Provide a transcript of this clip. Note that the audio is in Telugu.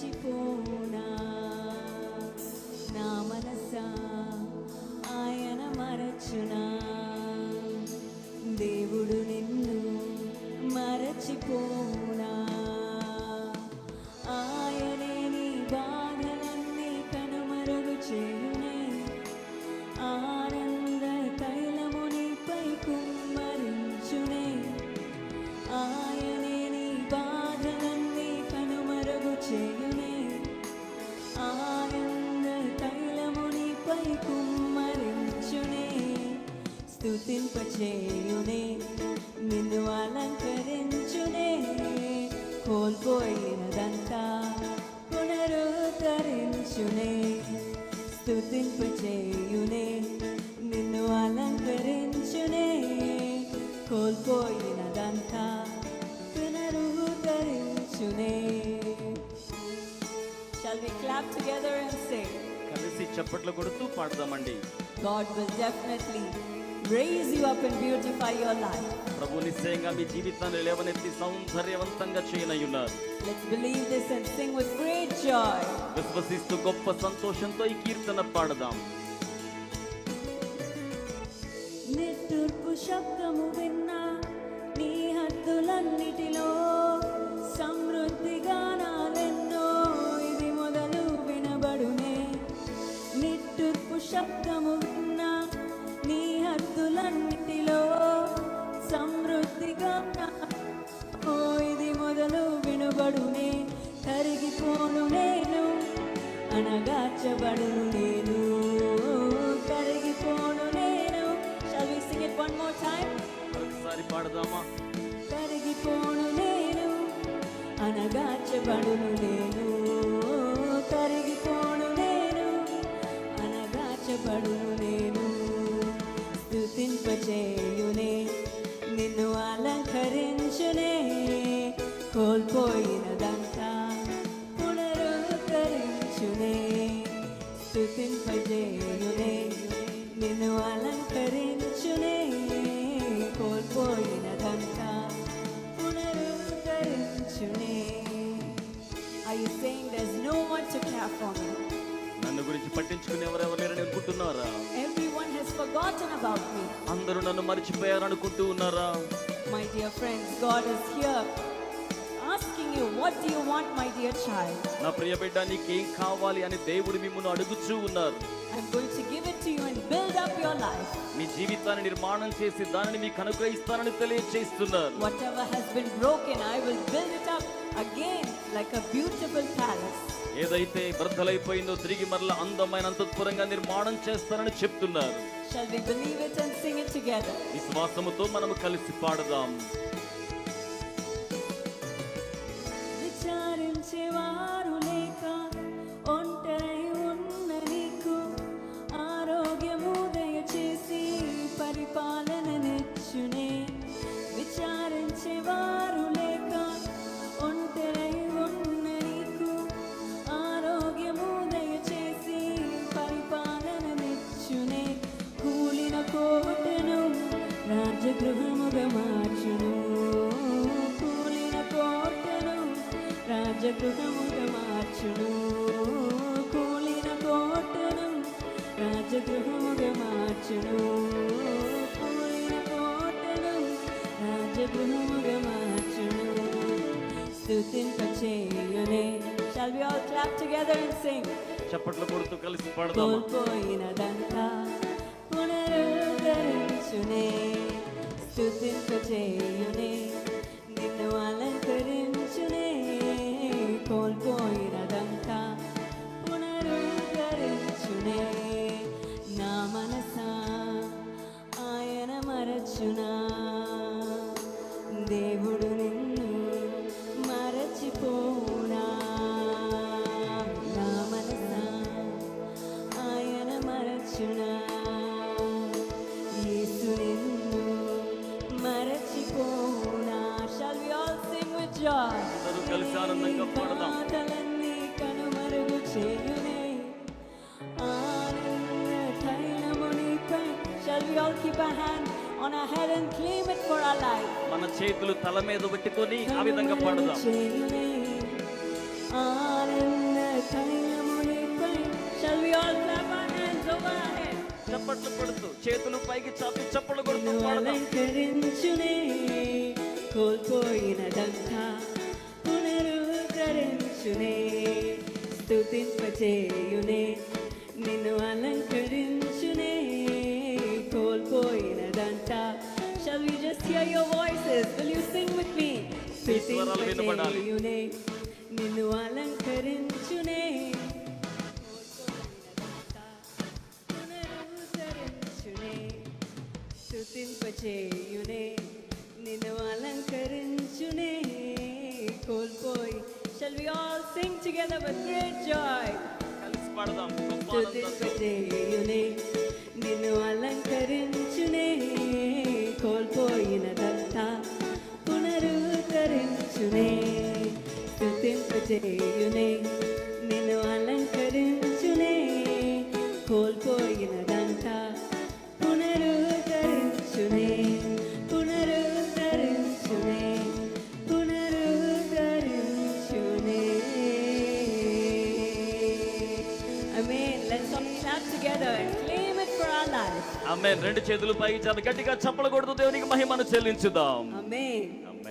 మరచిపోనా నా మనసా ఆయన మరచునా దేవుడు నిన్ను మరచిపోనా ఆయనే నీ బాధలన్నీ కనుమరుగు చేయునే ఆనంద తైలము నీపై కుమ్మరించునే ఆయనే నీ బాధలన్నీ కనుమరుగు చేయునే ఆనంద తైలము నీపై కుమ్మరించునే స్తుతింపచేయునే నిన్ను అలంకరించునే కోల్పోయినదంతా పునరుద్ధరించునే స్తుతింపచేయునే నిన్ను అలంకరించునే కోల్పోయినదంతా పునరుద్ధరించునే. Shall we clap together and sing? కలిసి చప్పట్లు కొడుతూ పాడదామండి. God will definitely raise you up and beautify your life. ప్రభు నిశ్చయంగా మీ జీవితాన్ని లేవనెత్తి సౌందర్యవంతంగా చేయనయ్యున్నారు. Let's believe this and sing with great joy. విశ్వసిస్తూ గొప్ప సంతోషంతో ఈ కీర్తన పాడదాం. నిట్టూర్పు శబ్దము విన్నా నీ హద్దులన్నిటిలో సమృద్ధి గానాలెన్నో ఇది మొదలు వినబడునే. నిట్టూర్పు శబ్దము విన్నా నీ హద్దులన్నిటిలో సమృద్ధిగా ఇది మొదలు వినబడునే. కరిగిపోను నేను అనగార్చబడును నేను కరిగిపోను నేను. Shall we sing it one more time? ఒకసారి పాడదామా? కరిగిపోను నేను అనగార్చబడును నేను కరిగిపోను నేను అనగార్చబడును నేను. స్తుతింపచేయునే నిన్ను అలంకరించునే కోల్పోయినదంతా పునరుద్ధరించునే. స్తుతింపచేయునే నిన్ను అలంకరించునే కోల్పోయినదంతా పునరుద్ధరించునే. Are you saying there's no one to care for me? నన్ను గురించి పట్టించుకునే ఎవరెవరు లేరని అనుకుంటున్నారా? Everyone has forgotten about me. అందరూ నన్ను మర్చిపోయారు అనుకుంటూ ఉన్నారా? My dear friends, God is here asking you, what do you want, my dear child? నా ప్రియ బిడ్డ, నీకేం కావాలి అని దేవుడు మిమ్మల్ని అడుగుచూ ఉన్నారు. I'm going to give it to you and build up your life. మీ జీవితాన్ని నిర్మాణం చేసి దానిని మీకు అనుగ్రహిస్తానని తెలియజేస్తున్నారు. Whatever has been broken, I will build it up again like a beautiful palace. ఏదైతే వృద్ధలైపోయిందో తిరిగి మరలా అందమైన అంతఃపురంగా నిర్మాణం చేస్తానని చెప్తున్నారు. Shall we believe it and sing it together? విశ్వాసముతో మనము కలిసి పాడదాం. విచారించేవారు లేక ఒంటరై ఉన్న నీకు ఆరోగ్యము దయచేసి పరిపాలననిచ్చునే. విచారించేవారు లేక ఒంటరై ఉన్న నీకు ఆరోగ్యము దయచేసి పరిపాలననిచ్చునే. కూలిన కోటను రాజగృహముగా మార్చును కూలిన కోటను రాజగృహముగా మార్చును కూలిన కోటను రాజగృహముగా మార్చును కూలిన కోటను రాజగృహముగా మార్చును. స్తుతింపచేయునే. Shall we all clap together and sing? చప్పట్లు కొడుతూ కలిసి పాడదాం. కోల్పోయినదంతా పునరుద్ధరించునే. స్తుతింపచేయునే నిన్ను అలంకరించునే కోల్పోయినదంతా పునరుద్ధరించునే. నా మనసా ఆయన మరచునా దేవుడు నిన్ను మరచిపోనా. నా మనసా ఆయన మరచునా యేసు నిన్ను మరచిపోనా. Shall we all sing with joy? అందరూ కలిసి ఆనందంగా పాడదాం. బాధలన్నీ కనుమరుగు చేయునే ఆనంద తైలము నీపై. Shall we all keep our hand on our head and claim it for our life? మన చేతులు తల మీద పెట్టుకొని ఆ విధంగా పాడదాం. చేయునే ఆనంద ఇష్టపడుతూ చేతులు పైకి చాపి చప్పలు కొడుతూ నిన్ను పాడదాం. అలంకరించునే కోల్పోయినదంతా పునరుద్ధరించునే స్తుతింపచేయునే నిన్ను అలంకరించునే కోల్పోయినదంతా. Shall we just hear your voices? Will you sing with me? స్వరాలు వినపడాలి. స్తుతింపచేయునే నిన్ను అలంకరించునే పునరుద్ధరించునే స్తుతింపచేయునే నిన్ను అలంకరించునే కోల్పోయి. Shall we all sing together with great joy? కలిసి పాడదాం గొప్ప ఆనందంతో. స్తుతింపచేయునే నిన్ను అలంకరించునే కోల్పోయినదంతా పునరుద్ధరించునే స్తుతింపచేయునే నిన్ను అలంకరించునే కోల్పోయినదంతా పునరుద్ధరించునే పునరుద్ధరించునే పునరుద్ధరించునే. Amen. Let's all clap together and claim it for our lives. ఆమేన్. రెండు చేతులు పైకి చాపి గట్టిగా చప్పలు కొడుతూ దేవునికి మహిమను చెల్లించుదాం. Amen.